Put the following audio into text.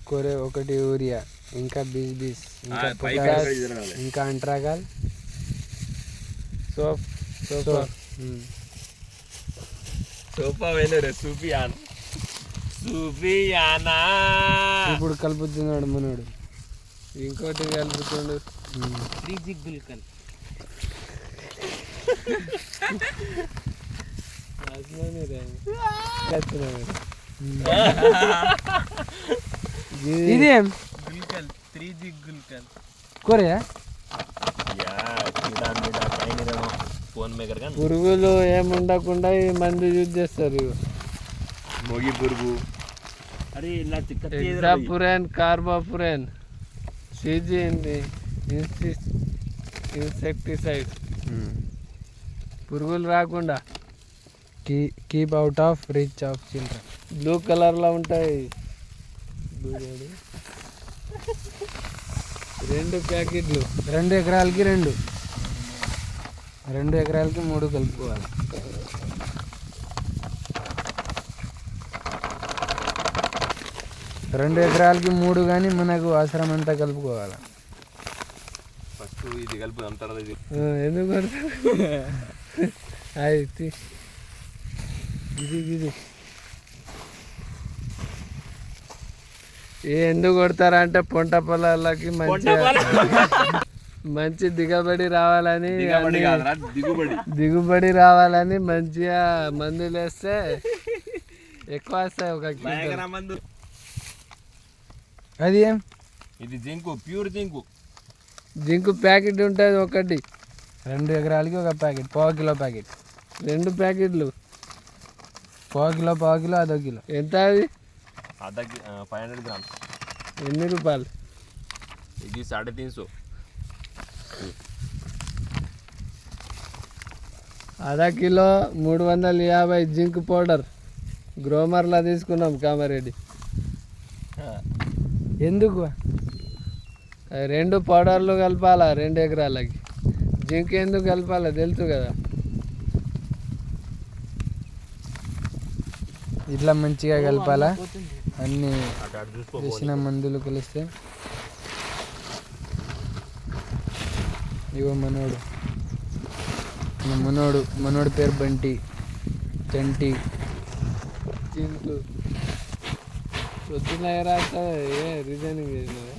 కొరే 1 urea, ఇంకా బీస్, ఇంకా పొటాష్, ఇంకా అంట్రాగాల్, సోఫా వెళ్ళాడు సూఫియానా. ఇప్పుడు కలుపుతున్నాడు మనోడు. ఇంకోటి కలుపుతుండు ఇదేం కొరియా పురుగులు ఏముండకుండా ఈ మందు యూజ్ చేస్తారు. మొగి పురుగు, ఎగ్జాపురెన్, కార్బాపురెన్, సిజి ఇన్సెక్టిసైడ్. పురుగులు రాకుండా keep out of reach of children. Blue కలర్లో ఉంటాయి. 2 ప్యాకెట్లు 2 ఎకరాలకి 2 ఎకరాలకి 3 కలుపుకోవాలి. రెండు ఎకరాలకి 3 కానీ మనకు అవసరం అంతా కలుపుకోవాలి. ఫస్ట్ ఇది కలుపుదాం, తర్వాత ఇది. ఎందుకు కొడతారు? ఇది ఎందుకు కొడతారంటే పొంట పొలాలకి మంచి దిగుబడి రావాలని, దిగుబడి రావాలని మంచిగా మందులు వేస్తే ఎక్కువ వస్తాయి. ఒక మందు అది ఏం, ఇది ప్యూర్ జింకు ప్యాకెట్ ఉంటుంది ఒకటి. 2 ఎకరాలకి 1 ప్యాకెట్, 1/2 కిలో ప్యాకెట్. 2 ప్యాకెట్లు 1/2 కిలో 1/2 కిలో. ఎంత అది? 500 గ్రామ్స్. ఎన్ని రూపాయలు? ఇది 350. 1/2 కిలో 350 జింక్ పౌడర్ గ్రోమర్లా తీసుకున్నాం కామారెడ్డి. ఎందుకు 2 పౌడర్లు కలపాలా 2 ఎకరాలకి? జింక్ ఎందుకు కలపాలా తెలుసు కదా. ఇట్లా మంచిగా కలపాలా. అన్నీ వేసిన మందులు కలిస్తే. ఇగో మనోడు పేరు బంటి, చంటి, చింటూ. పొద్దున రాస్తా రీజనింగ్ చేసినవే.